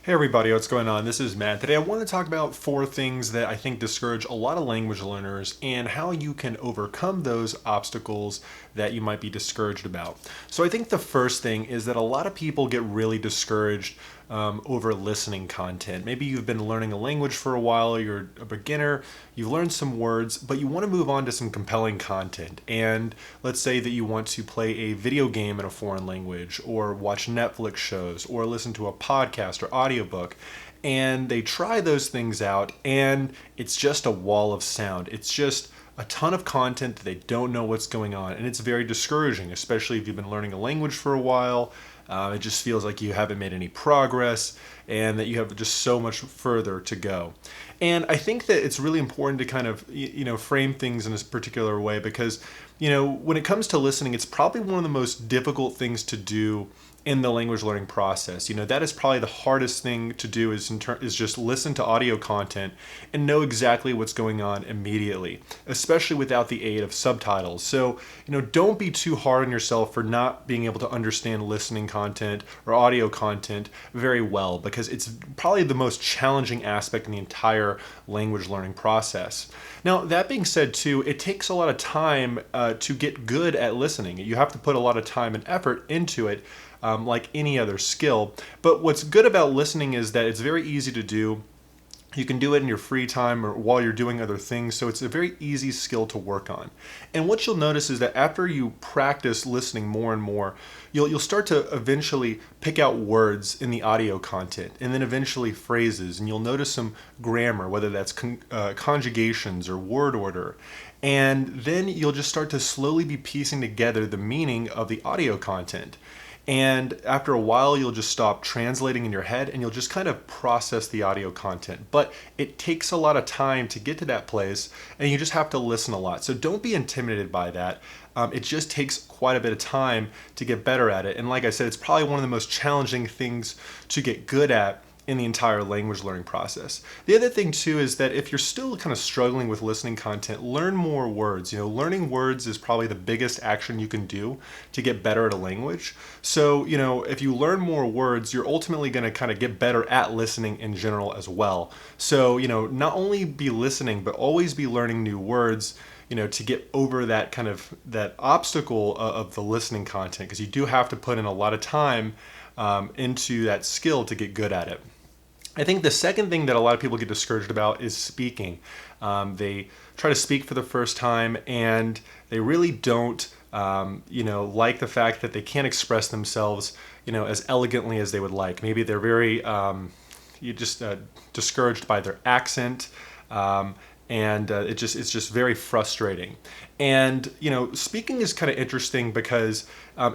Hey everybody, what's going on? This is Matt. Today I want to talk about four things that I think discourage a lot of language learners and how you can overcome those obstacles that you might be discouraged about. So I think the first thing is that a lot of people get really discouraged over listening content. Maybe you've been learning a language for a while, you're a beginner, you've learned some words, but you want to move on to some compelling content. And let's say that you want to play a video game in a foreign language, or watch Netflix shows, or listen to a podcast or audiobook. And they try those things out, and it's just a wall of sound. It's just a ton of content that they don't know what's going on, and it's very discouraging, especially if you've been learning a language for a while. It just feels like you haven't made any progress and that you have just so much further to go. And I think that it's really important to kind of, frame things in a particular way because, when it comes to listening, it's probably one of the most difficult things to do in the language learning process. That is probably the hardest thing to do is just listen to audio content and know exactly what's going on immediately, especially without the aid of subtitles. So, don't be too hard on yourself for not being able to understand listening content or audio content very well, because it's probably the most challenging aspect in the entire language learning process. Now, that being said too, it takes a lot of time to get good at listening. You have to put a lot of time and effort into it, like any other skill. But what's good about listening is that it's very easy to do. You can do it in your free time or while you're doing other things, so it's a very easy skill to work on. And what you'll notice is that after you practice listening more and more, you'll start to eventually pick out words in the audio content, and then eventually phrases, and you'll notice some grammar, whether that's conjugations or word order. And then you'll just start to slowly be piecing together the meaning of the audio content. And after a while, you'll just stop translating in your head and you'll just kind of process the audio content. But it takes a lot of time to get to that place, and you just have to listen a lot. So don't be intimidated by that. It just takes quite a bit of time to get better at it. And like I said, it's probably one of the most challenging things to get good at in the entire language learning process. The other thing too is that if you're still kind of struggling with listening content, learn more words. Learning words is probably the biggest action you can do to get better at a language. So, if you learn more words, you're ultimately going to kind of get better at listening in general as well. So, not only be listening, but always be learning new words, to get over that obstacle of the listening content, because you do have to put in a lot of time into that skill to get good at it. I think the second thing that a lot of people get discouraged about is speaking. They try to speak for the first time and they really don't, like the fact that they can't express themselves, as elegantly as they would like. Maybe they're very, discouraged by their accent. And it's just very frustrating. And speaking is kind of interesting because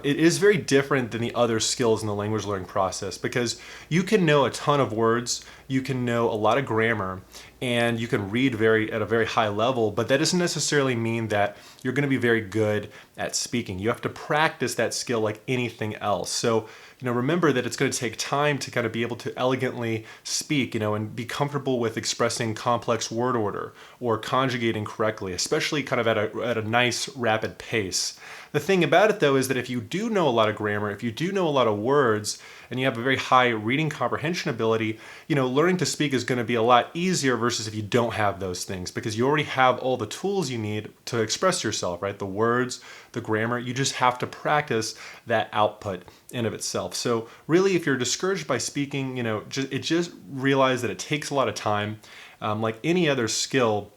it is very different than the other skills in the language learning process, because you can know a ton of words, you can know a lot of grammar, and you can read at a very high level, but that doesn't necessarily mean that you're going to be very good at speaking. You have to practice that skill like anything else. So remember that it's going to take time to kind of be able to elegantly speak, and be comfortable with expressing complex word order or conjugating correctly, especially kind of at a nice rapid pace. The thing about it though is that if you do know a lot of grammar, if you do know a lot of words, and you have a very high reading comprehension ability, learning to speak is going to be a lot easier versus if you don't have those things, because you already have all the tools you need to express yourself, right? The words, the grammar, you just have to practice that output in of itself. So really, if you're discouraged by speaking, just realize that it takes a lot of time, like any other skill.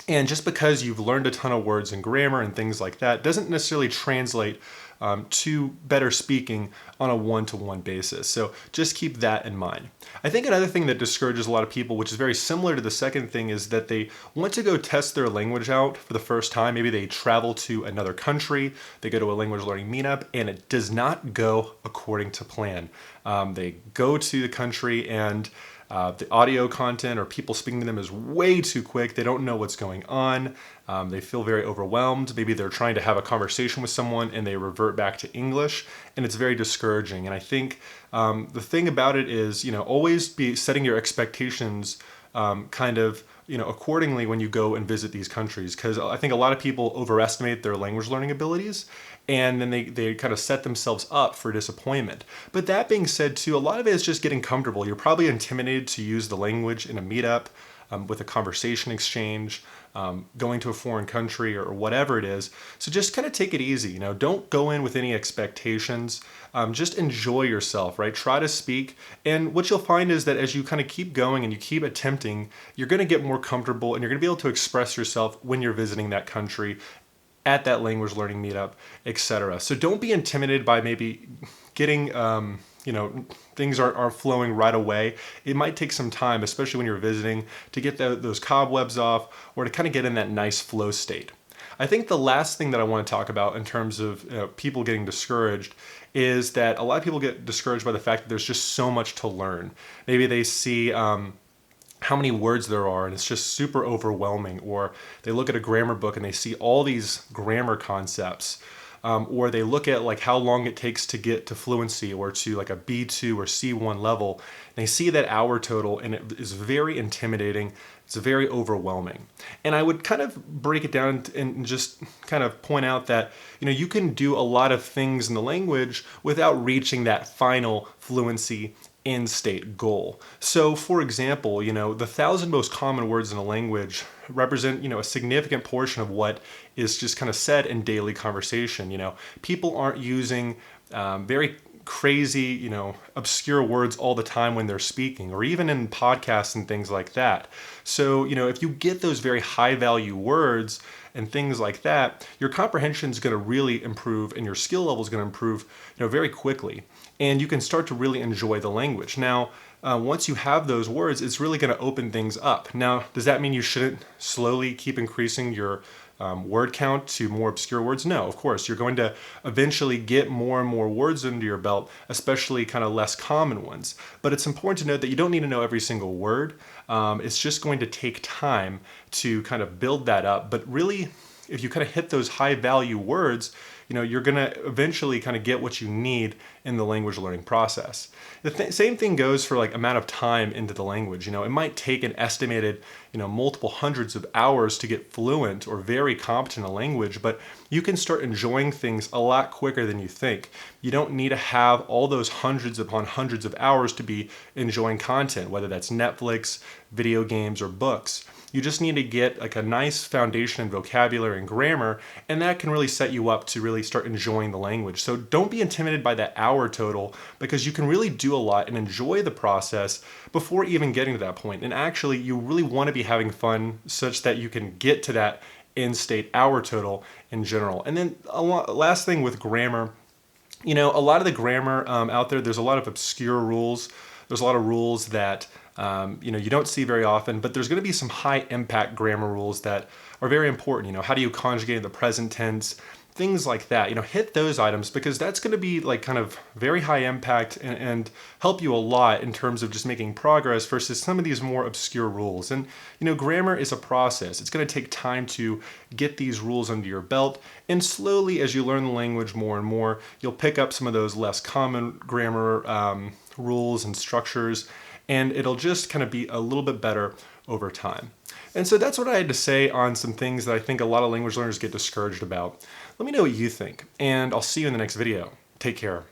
And just because you've learned a ton of words and grammar and things like that doesn't necessarily translate to better speaking on a one-to-one basis. So just keep that in mind. I think another thing that discourages a lot of people, which is very similar to the second thing, is that they want to go test their language out for the first time. Maybe they travel to another country, they go to a language learning meetup, and it does not go according to plan. They go to the country and the audio content or people speaking to them is way too quick. They don't know what's going on. They feel very overwhelmed. Maybe they're trying to have a conversation with someone and they revert back to English, and it's very discouraging. And I think the thing about it is, always be setting your expectations kind of accordingly when you go and visit these countries, because I think a lot of people overestimate their language learning abilities, and then they kind of set themselves up for disappointment. But that being said too, a lot of it is just getting comfortable. You're probably intimidated to use the language in a meetup, with a conversation exchange, going to a foreign country or whatever it is. So just kind of take it easy. Don't go in with any expectations. Just enjoy yourself, right? Try to speak. And what you'll find is that as you kind of keep going and you keep attempting, you're going to get more comfortable and you're going to be able to express yourself when you're visiting that country, at that language learning meetup, etc. So don't be intimidated by maybe getting, things aren't flowing right away. It might take some time, especially when you're visiting, to get those cobwebs off or to kind of get in that nice flow state. I think the last thing that I want to talk about in terms of people getting discouraged is that a lot of people get discouraged by the fact that there's just so much to learn. Maybe they see how many words there are and it's just super overwhelming, or they look at a grammar book and they see all these grammar concepts, or they look at like how long it takes to get to fluency or to like a B2 or C1 level, and they see that hour total and it is very intimidating. It's very overwhelming. And I would kind of break it down and just kind of point out that, you can do a lot of things in the language without reaching that final fluency end state goal. So for example, the 1,000 most common words in a language represent, a significant portion of what is just kind of said in daily conversation. People aren't using very crazy, obscure words all the time when they're speaking, or even in podcasts and things like that. So, if you get those very high value words and things like that, your comprehension is going to really improve and your skill level is going to improve, very quickly. And you can start to really enjoy the language. Now, once you have those words, it's really going to open things up. Now, does that mean you shouldn't slowly keep increasing your word count to more obscure words? No, of course. You're going to eventually get more and more words under your belt, especially kind of less common ones. But it's important to note that you don't need to know every single word. It's just going to take time to kind of build that up. But really, if you kind of hit those high value words, you're going to eventually kind of get what you need in the language learning process. The same thing goes for like amount of time into the language. It might take an estimated, multiple hundreds of hours to get fluent or very competent in a language, but you can start enjoying things a lot quicker than you think. You don't need to have all those hundreds upon hundreds of hours to be enjoying content, whether that's Netflix, video games, or books. You just need to get like a nice foundation in vocabulary and grammar, and that can really set you up to really start enjoying the language. So don't be intimidated by that hour total, because you can really do a lot and enjoy the process before even getting to that point. And actually, you really want to be having fun such that you can get to that end state hour total in general. And then last thing with grammar, a lot of the grammar out there, there's a lot of obscure rules. There's a lot of rules that you don't see very often, but there's going to be some high impact grammar rules that are very important. How do you conjugate in the present tense? Things like that. Hit those items, because that's going to be like kind of very high impact and help you a lot in terms of just making progress versus some of these more obscure rules. And, grammar is a process. It's going to take time to get these rules under your belt. And slowly, as you learn the language more and more, you'll pick up some of those less common grammar rules and structures, and it'll just kind of be a little bit better over time. And so that's what I had to say on some things that I think a lot of language learners get discouraged about. Let me know what you think, and I'll see you in the next video. Take care.